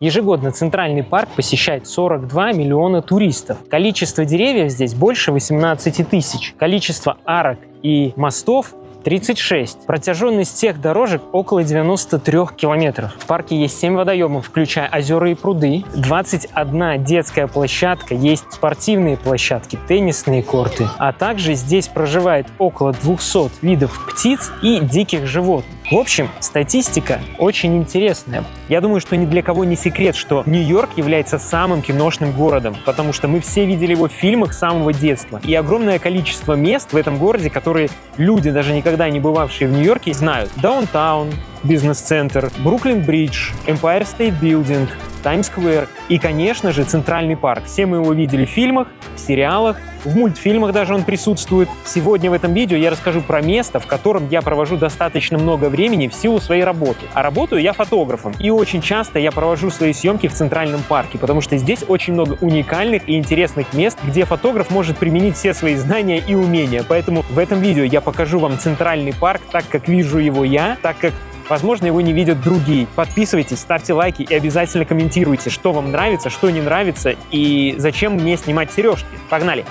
Ежегодно Центральный парк посещает 42 миллиона туристов. Количество деревьев здесь больше 18 тысяч. Количество арок и мостов 36. Протяженность всех дорожек около 93 километров. В парке есть 7 водоемов, включая озера и пруды, 21 детская площадка, есть спортивные площадки, теннисные корты, а также здесь проживает около 200 видов птиц и диких животных. В общем, статистика очень интересная. Я думаю, что ни для кого не секрет, что Нью-Йорк является самым киношным городом, потому что мы все видели его в фильмах с самого детства. И огромное количество мест в этом городе, которые люди, даже никогда не бывавшие в Нью-Йорке, знают. Даунтаун, бизнес-центр, Бруклин-Бридж, Empire State Building, Таймс-сквер и, конечно же, Центральный парк. Все мы его видели в фильмах, в сериалах, в мультфильмах даже он присутствует. Сегодня в этом видео я расскажу про место, в котором я провожу достаточно много времени в силу своей работы. А работаю я фотографом. И очень часто я провожу свои съемки в Центральном парке, потому что здесь очень много уникальных и интересных мест, где фотограф может применить все свои знания и умения. Поэтому в этом видео я покажу вам Центральный парк так, как вижу его я, так как возможно, его не видят другие. Подписывайтесь, ставьте лайки и обязательно комментируйте, что вам нравится, что не нравится и зачем мне снимать сережки. Погнали!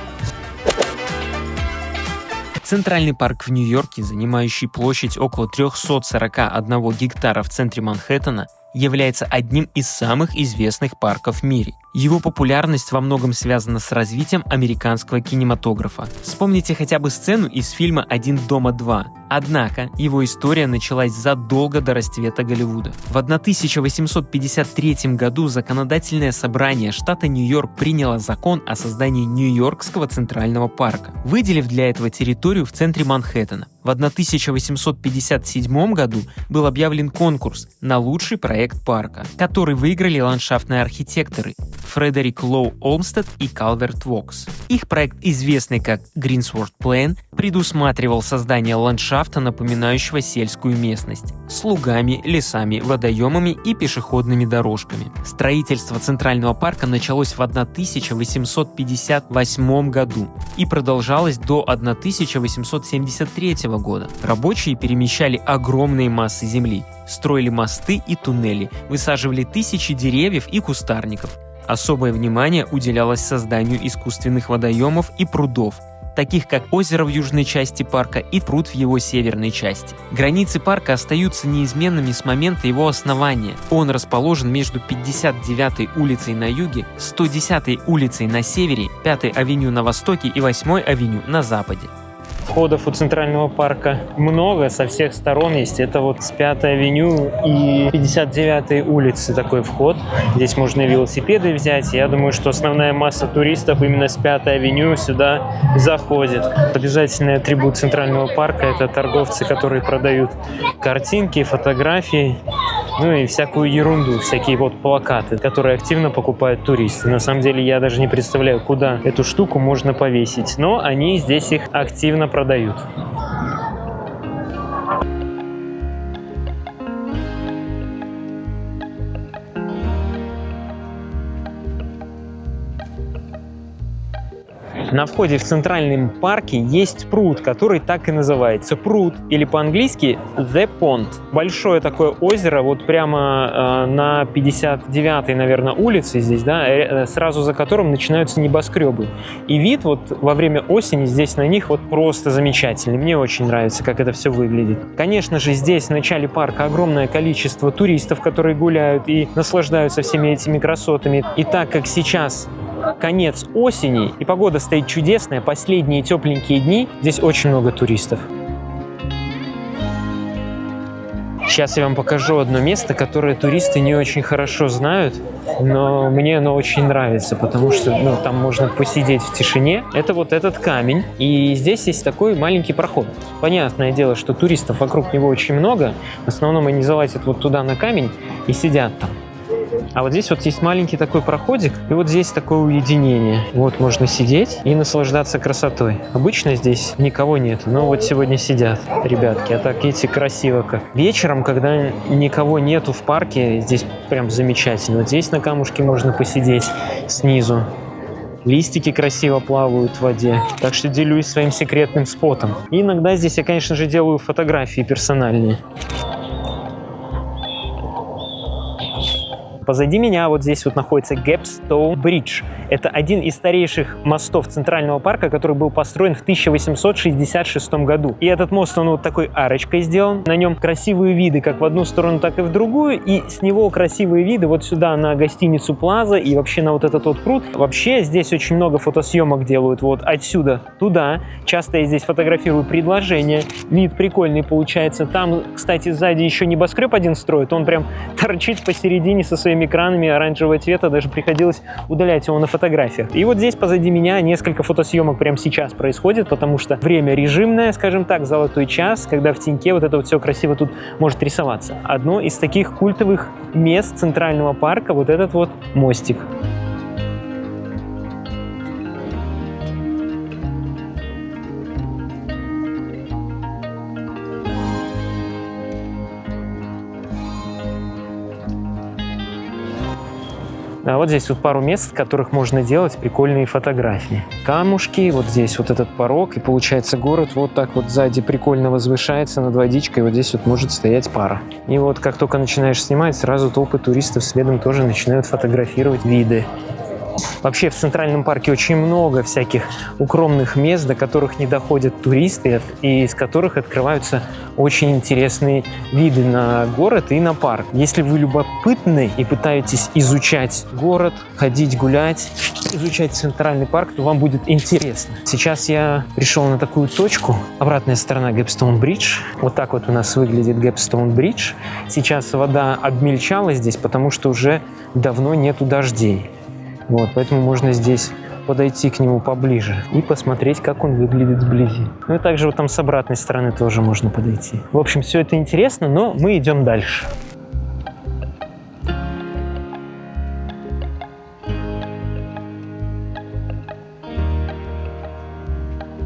Центральный парк в Нью-Йорке, занимающий площадь около 341 гектара в центре Манхэттена, является одним из самых известных парков в мире. Его популярность во многом связана с развитием американского кинематографа. Вспомните хотя бы сцену из фильма «Один дома 2». Однако его история началась задолго до расцвета Голливуда. В 1853 году законодательное собрание штата Нью-Йорк приняло закон о создании Нью-Йоркского центрального парка, выделив для этого территорию в центре Манхэттена. В 1857 году был объявлен конкурс на лучший проект парка, который выиграли ландшафтные архитекторы Фредерик Лоу Олмстед и Калверт Вокс. Их проект, известный как Greensward Plan, предусматривал создание ландшафта, напоминающего сельскую местность, с лугами, лесами, водоемами и пешеходными дорожками. Строительство Центрального парка началось в 1858 году и продолжалось до 1873 года. Рабочие перемещали огромные массы земли, строили мосты и туннели, высаживали тысячи деревьев и кустарников. Особое внимание уделялось созданию искусственных водоемов и прудов, таких как озеро в южной части парка и пруд в его северной части. Границы парка остаются неизменными с момента его основания. Он расположен между 59-й улицей на юге, 110-й улицей на севере, 5-й авеню на востоке и 8-й авеню на западе. Входов у Центрального парка много, со всех сторон есть. Это вот с 5-й авеню и 59-й улицы такой вход. Здесь можно и велосипеды взять. Я думаю, что основная масса туристов именно с 5-й авеню сюда заходит. Обязательный атрибут Центрального парка – это торговцы, которые продают картинки, фотографии, ну и всякую ерунду, всякие вот плакаты, которые активно покупают туристы. На самом деле я даже не представляю, куда эту штуку можно повесить, но они здесь их активно продают. На входе в Центральном парке есть пруд, который так и называется пруд, или по-английски The Pond. Большое такое озеро, вот прямо на 59-й, наверное, улице здесь, да, сразу за которым начинаются небоскребы. И вид вот во время осени здесь на них вот просто замечательный. Мне очень нравится, как это все выглядит. Конечно же, здесь в начале парка огромное количество туристов, которые гуляют и наслаждаются всеми этими красотами. И так как сейчас конец осени и погода стоит чудесная, последние тепленькие дни, здесь очень много туристов. Сейчас я вам покажу одно место, которое туристы не очень хорошо знают, но мне оно очень нравится, потому что там можно посидеть в тишине. Это вот этот камень, и здесь есть такой маленький проход. Понятное дело, что туристов вокруг него очень много, в основном они залазят вот туда на камень и сидят там. А вот здесь вот есть маленький такой проходик, и вот здесь такое уединение. Вот можно сидеть и наслаждаться красотой. Обычно здесь никого нет, но вот сегодня сидят ребятки. А так, видите, красиво как. Вечером, когда никого нету в парке, здесь прям замечательно. Вот здесь на камушке можно посидеть снизу. Листики красиво плавают в воде. Так что делюсь своим секретным спотом. И иногда здесь я, конечно же, делаю фотографии персональные. Позади меня вот здесь вот находится Gapstone Bridge. Это один из старейших мостов Центрального парка, который был построен в 1866 году. И этот мост, он вот такой арочкой сделан. На нем красивые виды как в одну сторону, так и в другую. И с него красивые виды вот сюда на гостиницу Плаза и вообще на вот этот вот пруд. Вообще здесь очень много фотосъемок делают вот отсюда туда. Часто я здесь фотографирую предложения. Вид прикольный получается. Там, кстати, сзади еще небоскреб один строит. Он прям торчит посередине со своими экранами оранжевого цвета. Даже приходилось удалять его на фотографиях. И вот здесь позади меня несколько фотосъемок прямо сейчас происходит, потому что время режимное, скажем так, золотой час, когда в теньке вот это вот все красиво тут может рисоваться. Одно из таких культовых мест Центрального парка, вот этот вот мостик. А вот здесь вот пару мест, в которых можно делать прикольные фотографии. Камушки, вот здесь вот этот порог, и получается город вот так вот сзади прикольно возвышается над водичкой, вот здесь вот может стоять пара. И вот как только начинаешь снимать, сразу толпы туристов следом тоже начинают фотографировать виды. Вообще в Центральном парке очень много всяких укромных мест, до которых не доходят туристы, и из которых открываются очень интересные виды на город и на парк. Если вы любопытны и пытаетесь изучать город, ходить гулять, изучать Центральный парк, то вам будет интересно. Сейчас я пришел на такую точку. Обратная сторона Gapstone Bridge. Вот так вот у нас выглядит Gapstone Bridge. Сейчас вода обмельчала здесь, потому что уже давно нету дождей. Вот, поэтому можно здесь подойти к нему поближе и посмотреть, как он выглядит вблизи. Ну и также вот там с обратной стороны тоже можно подойти. В общем, все это интересно, но мы идем дальше.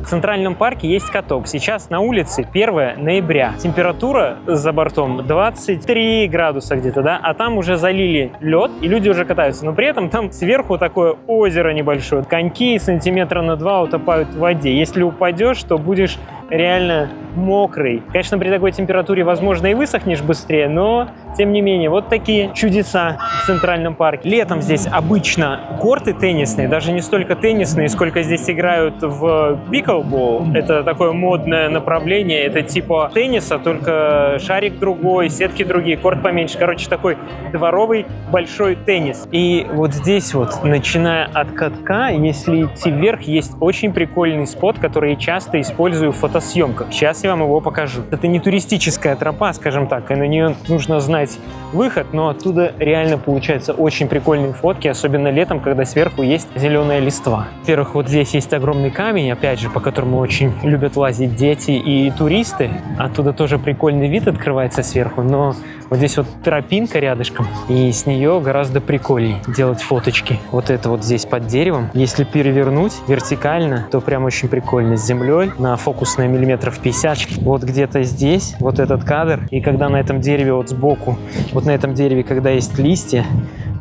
В Центральном парке есть каток. Сейчас на улице 1 ноября. Температура за бортом 23 градуса где-то, да? А там уже залили лед, и люди уже катаются. Но при этом там сверху такое озеро небольшое. Коньки сантиметра на 2 утопают в воде. Если упадешь, то будешь реально мокрый. Конечно, при такой температуре, возможно, и высохнешь быстрее, но, тем не менее, вот такие чудеса в Центральном парке. Летом здесь обычно корты теннисные, даже не столько теннисные, сколько здесь играют в пиклбол. Это такое модное направление, это типа тенниса, только шарик другой, сетки другие, корт поменьше. Короче, такой дворовый большой теннис. И вот здесь вот, начиная от катка, если идти вверх, есть очень прикольный спот, который я часто использую в фотосъемках. Сейчас я вам его покажу. Это не туристическая тропа, скажем так, и на нее нужно знать выход, но оттуда реально получаются очень прикольные фотки, особенно летом, когда сверху есть зеленая листва. Во-первых, вот здесь есть огромный камень, опять же, по которому очень любят лазить дети и туристы. Оттуда тоже прикольный вид открывается сверху, но вот здесь вот тропинка рядышком, и с нее гораздо прикольнее делать фоточки. Вот это вот здесь под деревом. Если перевернуть вертикально, то прям очень прикольно с землей на фокусное миллиметров 50. Вот где-то здесь вот этот кадр, и когда на этом дереве вот сбоку, вот на этом дереве, когда есть листья,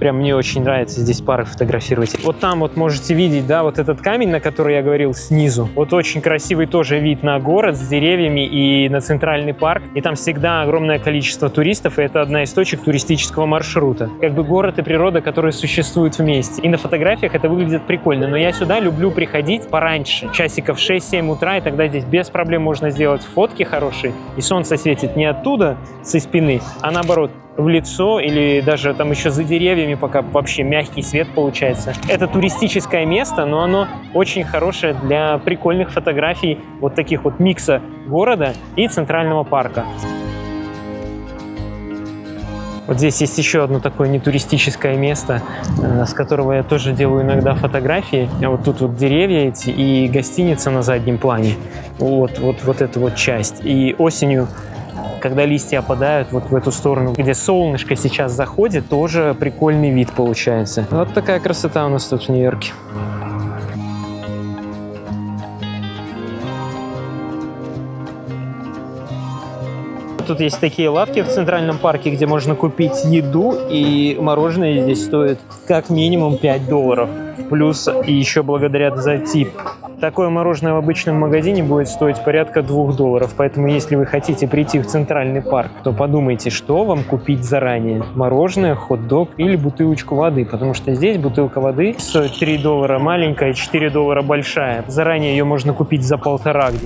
прям мне очень нравится здесь пары фотографировать. Вот там вот можете видеть, да, вот этот камень, на который я говорил снизу. Вот очень красивый тоже вид на город с деревьями и на Центральный парк. И там всегда огромное количество туристов, и это одна из точек туристического маршрута. Как бы город и природа, которые существуют вместе. И на фотографиях это выглядит прикольно. Но я сюда люблю приходить пораньше, часиков 6-7 утра, и тогда здесь без проблем можно сделать фотки хорошие. И солнце светит не оттуда, со спины, а наоборот, в лицо или даже там еще за деревьями, пока вообще мягкий свет получается. Это туристическое место, но оно очень хорошее для прикольных фотографий вот таких вот микса города и Центрального парка. Вот здесь есть еще одно такое нетуристическое место, с которого я тоже делаю иногда фотографии. Вот тут вот деревья эти и гостиница на заднем плане. Вот эта вот часть. И осенью, когда листья опадают вот в эту сторону, где солнышко сейчас заходит, тоже прикольный вид получается. Вот такая красота у нас тут в Нью-Йорке. Тут есть такие лавки в Центральном парке, где можно купить еду, и мороженое здесь стоит как минимум $5. плюс и еще благодарят за тип. Такое мороженое в обычном магазине будет стоить порядка $2. Поэтому, если вы хотите прийти в Центральный парк, то подумайте, что вам купить заранее. Мороженое, хот-дог или бутылочку воды. Потому что здесь бутылка воды стоит $3 маленькая, $4 большая. Заранее ее можно купить за 1,5.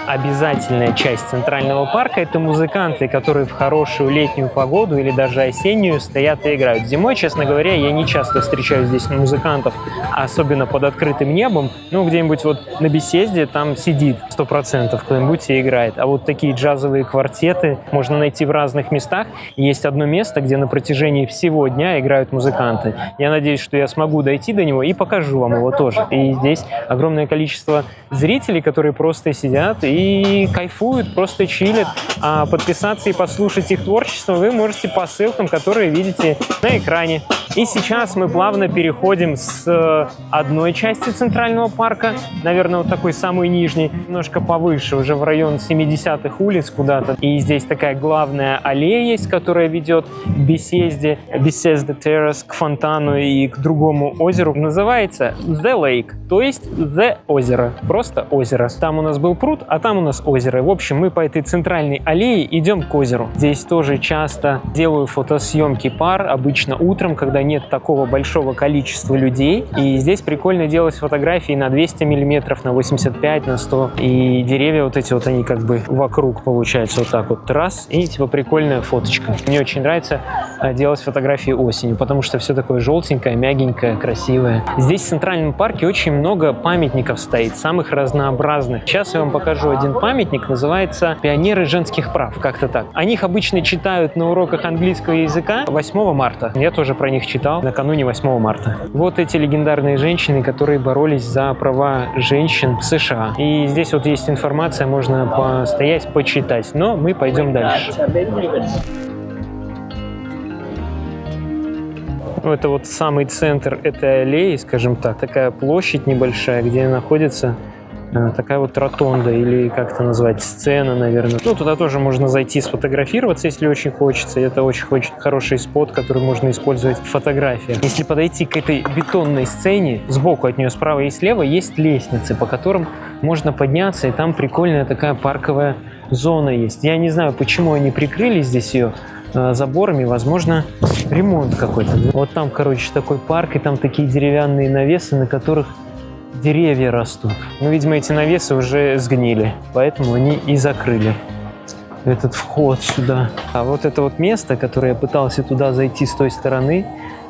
Обязательная часть Центрального парка – это музыканты, которые в хорошую летнюю погоду или даже осеннюю стоят и играют. Зимой, честно говоря, я не часто встречаю здесь музыкантов, особенно под открытым небом. Ну, где-нибудь вот на беседе там сидит 100% кто-нибудь и играет. А вот такие джазовые квартеты можно найти в разных местах. Есть одно место, где на протяжении всего дня играют музыканты. Я надеюсь, что я смогу дойти до него и покажу вам его тоже. И здесь огромное количество зрителей, которые просто сидят и кайфуют, просто чилят. А подписаться и послушать их творчество вы можете по ссылкам, которые видите на экране. И сейчас мы плавно переходим с одной части Центрального парка, наверное, вот такой самый нижний, немножко повыше, уже в район 70-х улиц куда-то. И здесь такая главная аллея есть, которая ведет к Бесезде, Bethesda Terrace, к фонтану и к другому озеру. Называется The Lake, то есть The озеро, просто озеро. Там у нас был пруд, а там у нас озеро. В общем, мы по этой центральной аллее идем к озеру. Здесь тоже часто делаю фотосъемки пар, обычно утром, когда нет такого большого количества людей. И здесь прикольно делать фотографии на 200 миллиметров, на 85, на 100. И деревья вот эти вот, они как бы вокруг получается вот так вот раз. И типа прикольная фоточка. Мне очень нравится делать фотографии осенью, потому что все такое желтенькое, мягенькое, красивое. Здесь в Центральном парке очень много памятников стоит, самых разнообразных. Сейчас я вам покажу один памятник, называется «Пионеры женских прав», как-то так. О них обычно читают на уроках английского языка 8 марта. Я тоже про них читал накануне 8 марта. Вот эти легендарные женщины, которые боролись за права женщин в США. И здесь вот есть информация, можно постоять, почитать. Но мы пойдем дальше. Это вот самый центр этой аллеи, скажем так, такая площадь небольшая, где находится такая вот ротонда, или как это назвать, сцена, наверное. Ну, туда тоже можно зайти сфотографироваться, если очень хочется. Это очень хороший спот, который можно использовать в фотографиях. Если подойти к этой бетонной сцене, сбоку от нее, справа и слева, есть лестницы, по которым можно подняться, и там прикольная такая парковая зона есть. Я не знаю, почему они прикрыли здесь ее заборами, возможно, ремонт какой-то. Вот там, короче, такой парк, и там такие деревянные навесы, на которых деревья растут. Но, видимо, эти навесы уже сгнили, поэтому они и закрыли этот вход сюда. А вот это вот место, которое я пытался туда зайти с той стороны,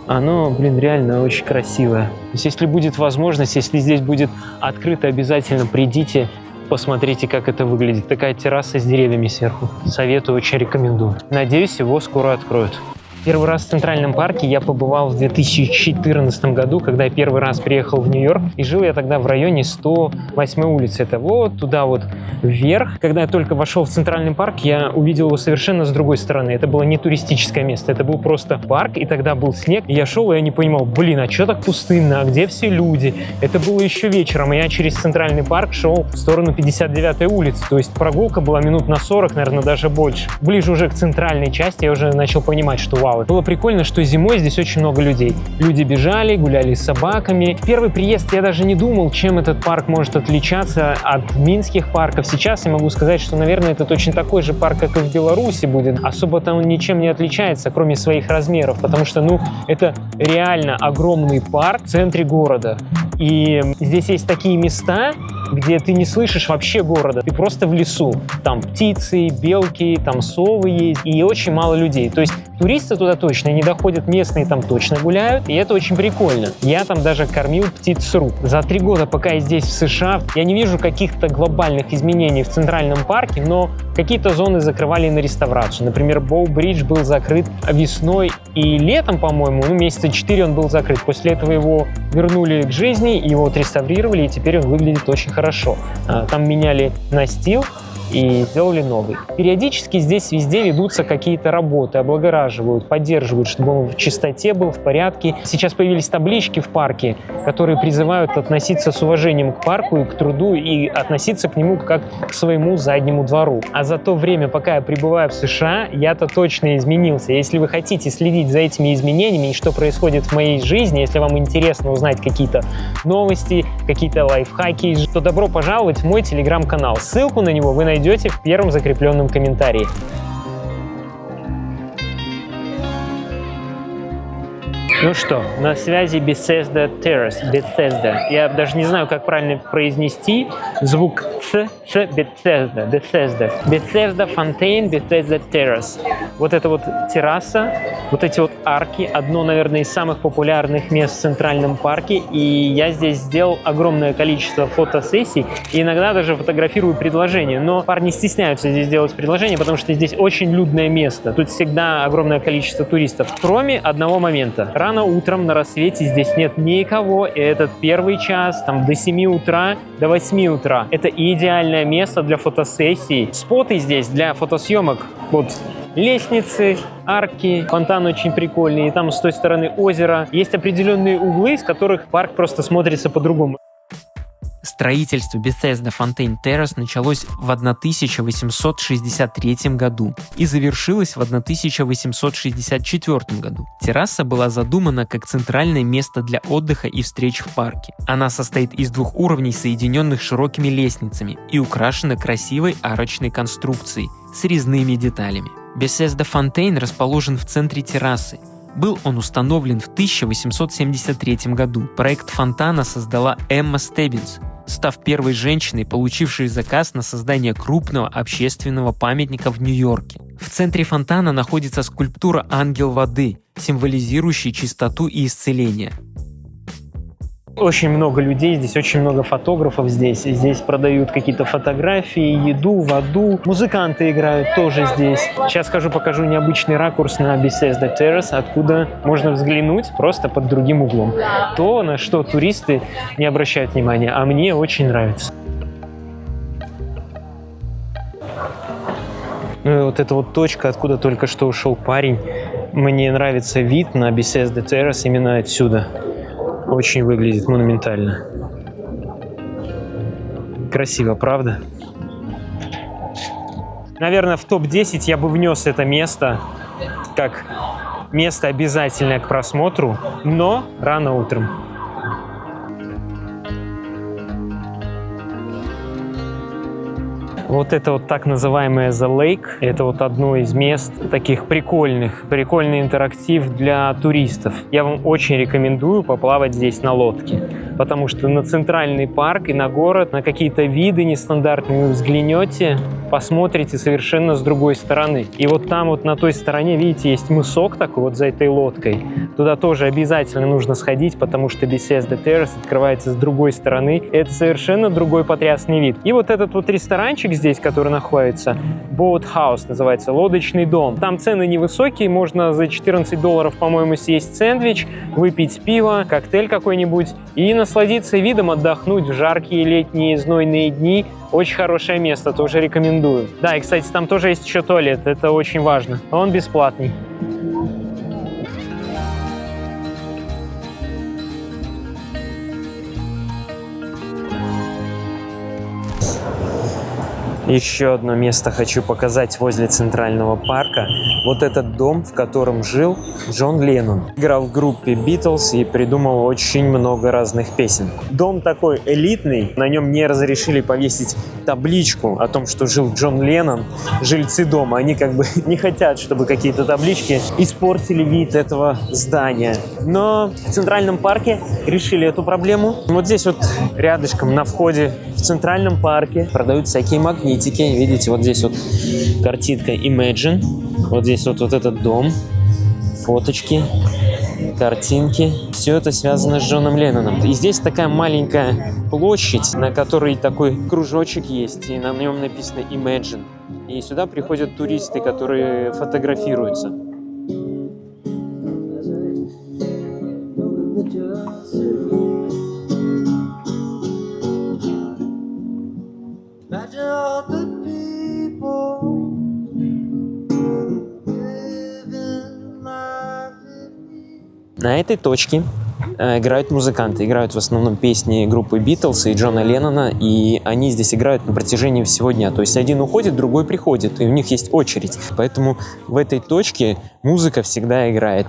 оно, блин, реально очень красивое. То есть, если будет возможность, если здесь будет открыто, обязательно придите, посмотрите, как это выглядит. Такая терраса с деревьями сверху. Советую, очень рекомендую. Надеюсь, его скоро откроют. Первый раз в Центральном парке я побывал в 2014 году, когда я первый раз приехал в Нью-Йорк. И жил я тогда в районе 108 улицы. Это вот туда вот вверх. Когда я только вошел в Центральный парк, я увидел его совершенно с другой стороны. Это было не туристическое место, это был просто парк, и тогда был снег. И я шел, и я не понимал, блин, а что так пустынно, а где все люди? Это было еще вечером, и я через Центральный парк шел в сторону 59-й улицы. То есть прогулка была минут на 40, наверное, даже больше. Ближе уже к центральной части я уже начал понимать, что вау. Было прикольно, что зимой здесь очень много людей. Люди бежали, гуляли с собаками. В первый приезд я даже не думал, чем этот парк может отличаться от минских парков. Сейчас я могу сказать, что, наверное, это точно такой же парк, как и в Беларуси будет. Особо-то он ничем не отличается, кроме своих размеров, потому что, ну, это реально огромный парк в центре города. И здесь есть такие места, где ты не слышишь вообще города, ты просто в лесу. Там птицы, белки, там совы есть, и очень мало людей. То есть туристы туда точно не доходят, местные там точно гуляют, и это очень прикольно. Я там даже кормил птиц с рук. За 3 года, пока я здесь, в США, я не вижу каких-то глобальных изменений в Центральном парке, но какие-то зоны закрывали на реставрацию. Например, Боу-Бридж был закрыт весной и летом, по-моему, ну, месяца 4 он был закрыт. После этого его вернули к жизни, его отреставрировали, и теперь он выглядит очень хорошо. Там меняли настил и сделали новый. Периодически здесь везде ведутся какие-то работы, облагораживания. ухаживают, поддерживают, чтобы он в чистоте был, в порядке. Сейчас появились таблички в парке, которые призывают относиться с уважением к парку и к труду, и относиться к нему как к своему заднему двору. А за то время, пока я пребываю в США, я-то точно изменился. Если вы хотите следить за этими изменениями и что происходит в моей жизни, если вам интересно узнать какие-то новости, какие-то лайфхаки, то добро пожаловать в мой телеграм-канал. Ссылку на него вы найдете в первом закрепленном комментарии. Ну что, на связи Bethesda Terrace. Bethesda. Я даже не знаю, как правильно произнести звук с Bethesda. Bethesda. Bethesda Fontaine, Bethesda Terrace. Вот это вот терраса, вот эти вот арки. Одно, наверное, из самых популярных мест в Центральном парке. И я здесь сделал огромное количество фотосессий. И иногда даже фотографирую предложения. Но парни стесняются здесь делать предложения, потому что здесь очень людное место. Тут всегда огромное количество туристов. Кроме одного момента. Рано утром на рассвете здесь нет никого, и этот первый час, там, до 7 утра, до 8 утра. Это идеальное место для фотосессий. Споты здесь для фотосъемок. Вот лестницы, арки, фонтан очень прикольный, и там с той стороны озеро. Есть определенные углы, с которых парк просто смотрится по-другому. Строительство Bethesda Fontaine Terrace началось в 1863 году и завершилось в 1864 году. Терраса была задумана как центральное место для отдыха и встреч в парке. Она состоит из 2 уровней, соединенных широкими лестницами, и украшена красивой арочной конструкцией с резными деталями. Bethesda Fontaine расположен в центре террасы. Был он установлен в 1873 году. Проект фонтана создала Эмма Стеббинс, став первой женщиной, получившей заказ на создание крупного общественного памятника в Нью-Йорке. В центре фонтана находится скульптура «Ангел воды», символизирующий чистоту и исцеление. Очень много людей здесь, очень много фотографов здесь. Здесь продают какие-то фотографии, еду, воду. Музыканты играют тоже здесь. Сейчас покажу необычный ракурс на Bethesda Terrace, откуда можно взглянуть просто под другим углом. То, на что туристы не обращают внимания, а мне очень нравится. Ну и вот эта вот точка, откуда только что ушел парень. Мне нравится вид на Bethesda Terrace именно отсюда. Очень выглядит монументально. Красиво, правда? Наверное, в топ-10 я бы внес это место как место обязательное к просмотру, но рано утром. Вот это вот так называемое The Lake, это вот одно из мест таких прикольный интерактив для туристов. Я вам очень рекомендую поплавать здесь на лодке, потому что на центральный парк и на город, на какие-то виды нестандартные вы взглянете, посмотрите совершенно с другой стороны. И вот там вот на той стороне, видите, есть мысок такой вот за этой лодкой. Туда тоже обязательно нужно сходить, потому что Bethesda Terrace открывается с другой стороны. Это совершенно другой потрясный вид. И вот этот вот ресторанчик здесь, который находится, Boat House называется, лодочный дом. Там цены невысокие, можно за $14, по-моему, съесть сэндвич, выпить пиво, коктейль какой-нибудь и насладиться видом, отдохнуть в жаркие летние знойные дни. Очень хорошее место, тоже рекомендую. Да, и, кстати, там тоже есть еще туалет, это очень важно. Он бесплатный. Еще одно место хочу показать возле Центрального парка. Вот этот дом, в котором жил Джон Леннон. Играл в группе Beatles и придумал очень много разных песен. Дом такой элитный, на нем не разрешили повесить табличку о том, что жил Джон Леннон. Жильцы дома, они как бы не хотят, чтобы какие-то таблички испортили вид этого здания. Но в Центральном парке решили эту проблему. Вот здесь вот рядышком на входе в Центральном парке продают всякие магнитики. Видите, вот здесь вот картинка Imagine. Вот здесь вот этот дом. Фоточки, картинки. Все это связано с Джоном Ленноном. И здесь такая маленькая площадь, на которой такой кружочек есть. И на нем написано Imagine. И сюда приходят туристы, которые фотографируются. На этой точке играют музыканты. Играют в основном песни группы Битлз и Джона Леннона, и они здесь играют на протяжении всего дня. То есть один уходит, другой приходит, и у них есть очередь. Поэтому в этой точке музыка всегда играет.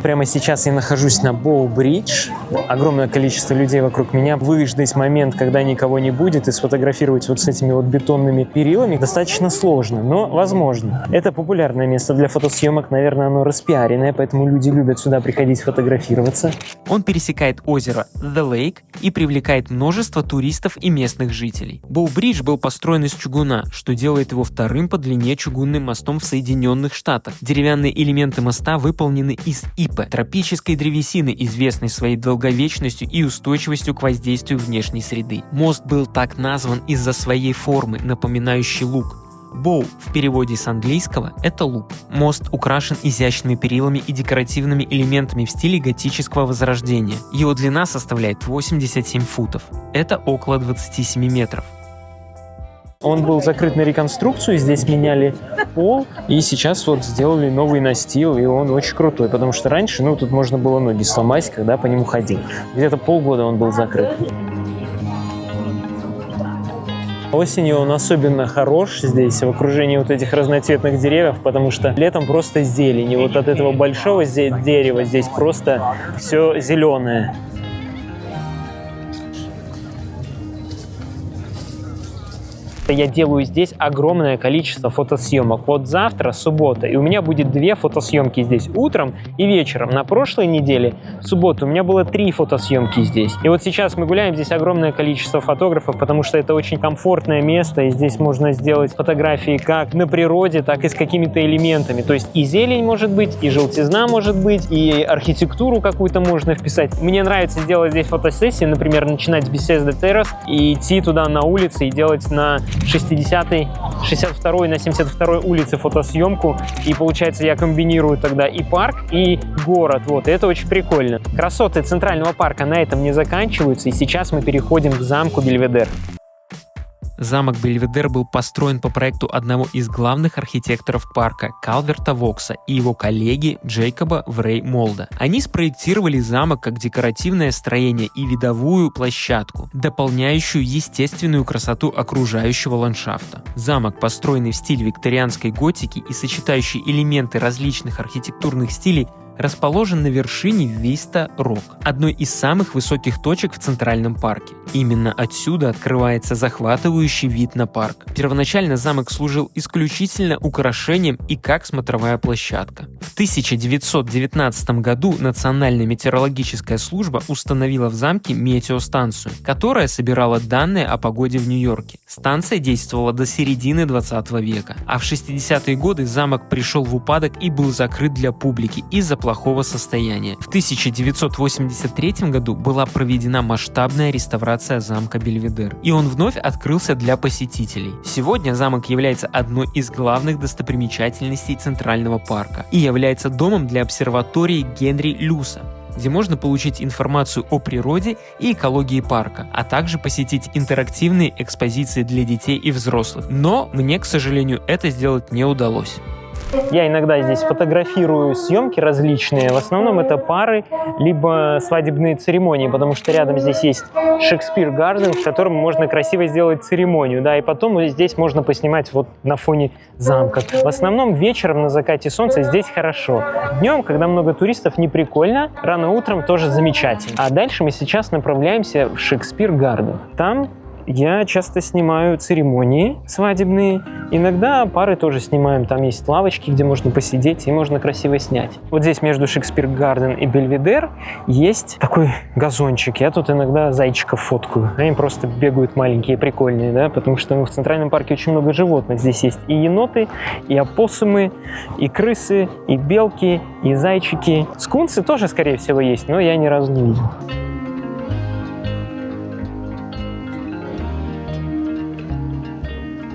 Прямо сейчас я нахожусь на Боу-Бридж. Огромное количество людей вокруг меня. Выждать момент, когда никого не будет, и сфотографировать вот с этими вот бетонными перилами достаточно сложно, но возможно. Это популярное место для фотосъемок. Наверное, оно распиаренное, поэтому люди любят сюда приходить фотографироваться. Он пересекает озеро The Lake и привлекает множество туристов и местных жителей. Боу-Бридж был построен из чугуна, что делает его вторым по длине чугунным мостом в Соединенных Штатах. Деревянные элементы моста выполнены из тропической древесины, известной своей долговечностью и устойчивостью к воздействию внешней среды. Мост был так назван из-за своей формы, напоминающей лук. Боу в переводе с английского – это лук. Мост украшен изящными перилами и декоративными элементами в стиле готического возрождения. Его длина составляет 87 футов. Это около 27 метров. Он был закрыт на реконструкцию, здесь меняли пол, и сейчас вот сделали новый настил, и он очень крутой, потому что раньше, тут можно было ноги сломать, когда по нему ходил. Где-то полгода он был закрыт. Осенью он особенно хорош здесь, в окружении вот этих разноцветных деревьев, потому что летом просто зелень, и вот от этого большого дерева здесь просто все зеленое. Я делаю здесь огромное количество фотосъемок. Вот завтра, суббота, и у меня будет 2 фотосъемки здесь утром и вечером. На прошлой неделе, в субботу, у меня было 3 фотосъемки здесь. И вот сейчас мы гуляем, здесь огромное количество фотографов, потому что это очень комфортное место, и здесь можно сделать фотографии как на природе, так и с какими-то элементами. То есть и зелень может быть, и желтизна может быть, и архитектуру какую-то можно вписать. Мне нравится делать здесь фотосессии, например, начинать с Bethesda Terrace и идти туда на улице и делать на 60-й, 62-й на 72-й улице фотосъемку, и получается я комбинирую тогда и парк, и город, вот, и это очень прикольно. Красоты Центрального парка на этом не заканчиваются, и сейчас мы переходим к замку Бельведер. Замок Бельведер был построен по проекту одного из главных архитекторов парка Калверта Вокса и его коллеги Джейкоба Врей Молда. Они спроектировали замок как декоративное строение и видовую площадку, дополняющую естественную красоту окружающего ландшафта. Замок, построенный в стиле викторианской готики и сочетающий элементы различных архитектурных стилей, расположен на вершине Виста Рок, одной из самых высоких точек в Центральном парке. Именно отсюда открывается захватывающий вид на парк. Первоначально замок служил исключительно украшением и как смотровая площадка. В 1919 году Национальная метеорологическая служба установила в замке метеостанцию, которая собирала данные о погоде в Нью-Йорке. Станция действовала до середины 20 века, а в 60-е годы замок пришел в упадок и был закрыт для публики из-за плохого состояния. В 1983 году была проведена масштабная реставрация замка Бельведер, и он вновь открылся для посетителей. Сегодня замок является одной из главных достопримечательностей Центрального парка и является домом для обсерватории Генри Люса, где можно получить информацию о природе и экологии парка, а также посетить интерактивные экспозиции для детей и взрослых. Но мне, к сожалению, это сделать не удалось. Я иногда здесь фотографирую съемки различные. В основном это пары, либо свадебные церемонии, потому что рядом здесь есть Шекспир Гарден, в котором можно красиво сделать церемонию, да, и потом здесь можно поснимать вот на фоне замка. В основном вечером на закате солнца здесь хорошо. Днем, когда много туристов, не прикольно, рано утром тоже замечательно. А дальше мы сейчас направляемся в Шекспир Гарден. Там я часто снимаю церемонии свадебные, иногда пары тоже снимаем, там есть лавочки, где можно посидеть и можно красиво снять. Вот здесь между Шекспир Гарден и Бельведер есть такой газончик, я тут иногда зайчиков фоткаю, они просто бегают маленькие, прикольные, да, потому что в Центральном парке очень много животных, здесь есть и еноты, и опоссумы, и крысы, и белки, и зайчики. Скунсы тоже, скорее всего, есть, но я ни разу не видел.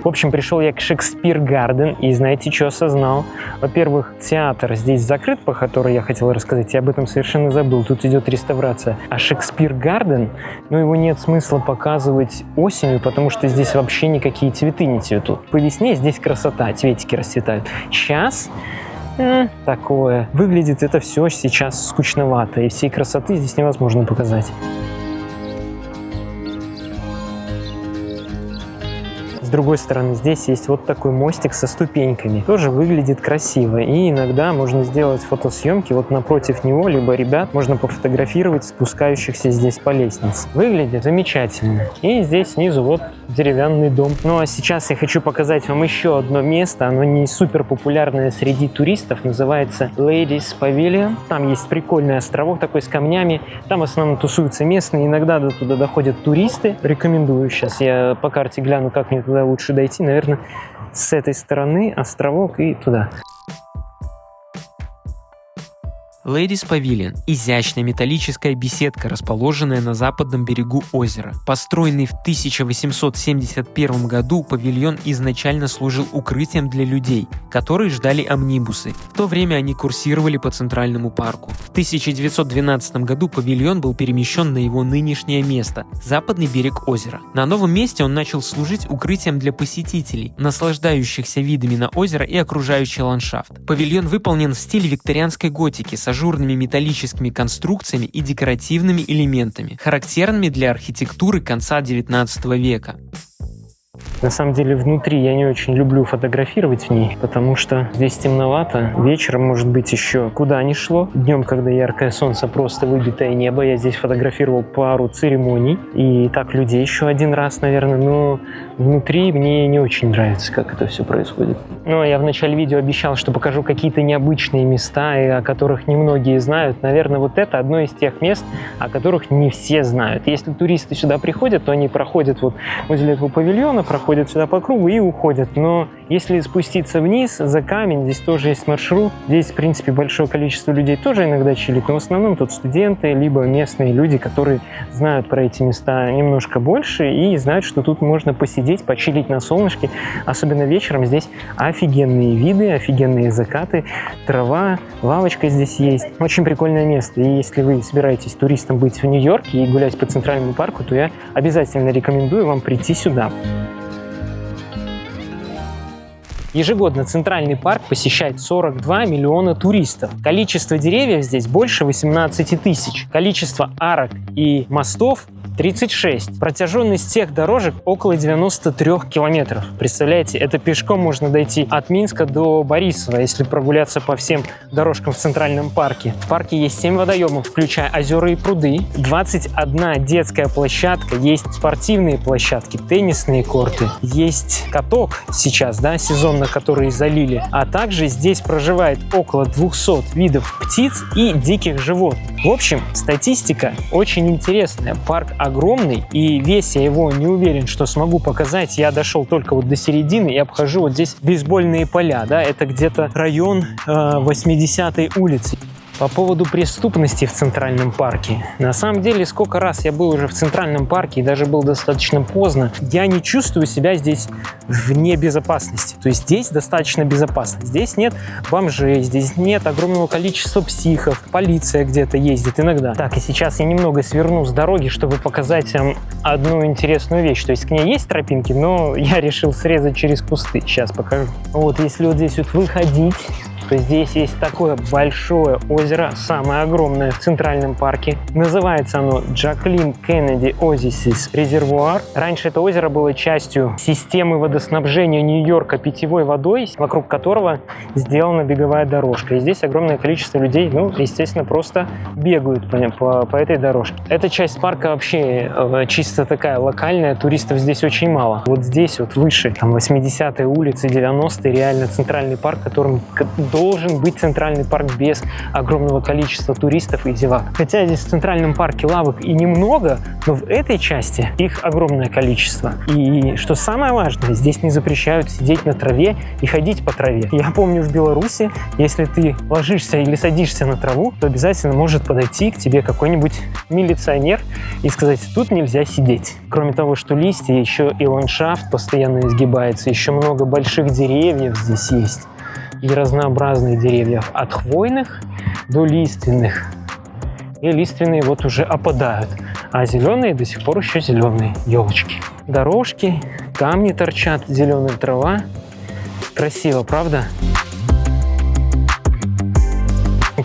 В общем, пришел я к Шекспир Гарден, и знаете, что осознал? Во-первых, театр здесь закрыт, по которому я хотел рассказать, я об этом совершенно забыл, тут идет реставрация. А Шекспир Гарден, его нет смысла показывать осенью, потому что здесь вообще никакие цветы не цветут. По весне здесь красота, цветики расцветают. Сейчас Такое. Выглядит это все сейчас скучновато, и всей красоты здесь невозможно показать. С другой стороны, здесь есть вот такой мостик со ступеньками. Тоже выглядит красиво. И иногда можно сделать фотосъемки вот напротив него, либо ребят можно пофотографировать спускающихся здесь по лестнице. Выглядит замечательно. И здесь снизу вот деревянный дом. Ну а сейчас я хочу показать вам еще одно место. Оно не супер популярное среди туристов. Называется Ladies Pavilion. Там есть прикольный островок такой с камнями. Там в основном тусуются местные. Иногда туда доходят туристы. Рекомендую. Сейчас я по карте гляну, как мне туда лучше дойти. Наверное, с этой стороны островок и туда. Ladies Pavilion – изящная металлическая беседка, расположенная на западном берегу озера. Построенный в 1871 году, павильон изначально служил укрытием для людей, которые ждали амнибусы. В то время они курсировали по Центральному парку. В 1912 году павильон был перемещен на его нынешнее место – западный берег озера. На новом месте он начал служить укрытием для посетителей, наслаждающихся видами на озеро и окружающий ландшафт. Павильон выполнен в стиле викторианской готики с ажурными металлическими конструкциями и декоративными элементами, характерными для архитектуры конца XIX века. На самом деле внутри я не очень люблю фотографировать в ней, потому что здесь темновато. Вечером, может быть, еще куда ни шло. Днем, когда яркое солнце, просто выбитое небо, я здесь фотографировал пару церемоний. И так людей еще один раз, наверное. Но внутри мне не очень нравится, как это все происходит. Но я в начале видео обещал, что покажу какие-то необычные места, о которых немногие знают. Наверное, вот это одно из тех мест, о которых не все знают. Если туристы сюда приходят, то они проходят вот возле этого павильона, проходят сюда по кругу и уходят. Но если спуститься вниз за камень, здесь тоже есть маршрут. Здесь, в принципе, большое количество людей тоже иногда чилит, но в основном тут студенты, либо местные люди, которые знают про эти места немножко больше и знают, что тут можно посидеть, почилить на солнышке. Особенно вечером здесь офигенные виды, офигенные закаты, трава, лавочка здесь есть. Очень прикольное место. И если вы собираетесь туристом быть в Нью-Йорке и гулять по Центральному парку, то я обязательно рекомендую вам прийти сюда. Ежегодно Центральный парк посещает 42 миллиона туристов. Количество деревьев здесь больше 18 тысяч. Количество арок и мостов 36. Протяженность всех дорожек около 93 километров. Представляете, это пешком можно дойти от Минска до Борисова, если прогуляться по всем дорожкам в Центральном парке. В парке есть 7 водоемов, включая озера и пруды, 21 детская площадка, есть спортивные площадки, теннисные корты, есть каток сейчас, сезонно, который залили, а также здесь проживает около 200 видов птиц и диких животных. В общем, статистика очень интересная. Парк огромный, и весь я его не уверен, что смогу показать. Я дошел только вот до середины и обхожу вот здесь бейсбольные поля, это где-то район 80-й улицы. По поводу преступности в Центральном парке. На самом деле, сколько раз я был уже в Центральном парке и даже был достаточно поздно, я не чувствую себя здесь вне безопасности. То есть здесь достаточно безопасно. Здесь нет бомжей, здесь нет огромного количества психов, полиция где-то ездит иногда. Так, и сейчас я немного сверну с дороги, чтобы показать вам одну интересную вещь. То есть к ней есть тропинки, но я решил срезать через кусты. Сейчас покажу. Вот, если вот здесь вот выходить, то здесь есть такое большое озеро, самое огромное в Центральном парке. Называется оно Джаклин Кеннеди Озисис Резервуар. Раньше это озеро было частью системы водоснабжения Нью-Йорка питьевой водой, вокруг которого сделана беговая дорожка. И здесь огромное количество людей, естественно, просто бегают по этой дорожке. Эта часть парка вообще чисто такая локальная, туристов здесь очень мало. Вот здесь вот выше, там 80-е улицы, 90-е, реально Центральный парк, которым должен быть Центральный парк без огромного количества туристов и зевак. Хотя здесь в Центральном парке лавок и немного, но в этой части их огромное количество. И что самое важное, здесь не запрещают сидеть на траве и ходить по траве. Я помню, в Беларуси, если ты ложишься или садишься на траву, то обязательно может подойти к тебе какой-нибудь милиционер и сказать: тут нельзя сидеть. Кроме того, что листья, еще и ландшафт постоянно изгибается, еще много больших деревьев здесь есть. И разнообразных деревьев, от хвойных до лиственных. И лиственные вот уже опадают, а зеленые до сих пор еще зеленые елочки. Дорожки, камни торчат, зеленая трава. Красиво, правда?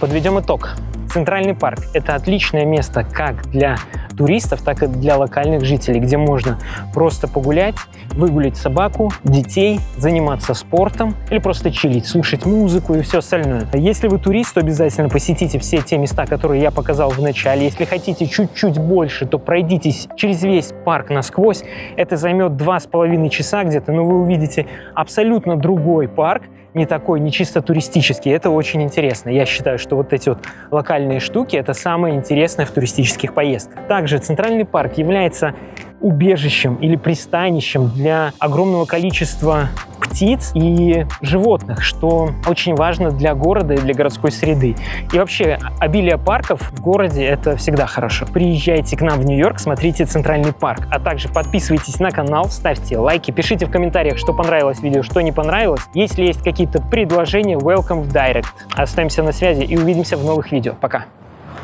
подведем итог. Центральный парк – это отличное место как для туристов, так и для локальных жителей, где можно просто погулять, выгулять собаку, детей, заниматься спортом или просто чилить, слушать музыку и все остальное. Если вы турист, то обязательно посетите все те места, которые я показал в начале. Если хотите чуть-чуть больше, то пройдитесь через весь парк насквозь. Это займет 2,5 часа где-то, но вы увидите абсолютно другой парк, не такой, не чисто туристический. Это очень интересно. Я считаю, что вот эти вот локальные штуки – это самое интересное в туристических поездках. Также Центральный парк является убежищем или пристанищем для огромного количества птиц и животных, что очень важно для города и для городской среды. И вообще, обилие парков в городе – это всегда хорошо. Приезжайте к нам в Нью-Йорк, смотрите Центральный парк, а также подписывайтесь на канал, ставьте лайки, пишите в комментариях, что понравилось видео, что не понравилось. Если есть какие-то предложения, welcome в Direct. Остаемся на связи и увидимся в новых видео. Пока!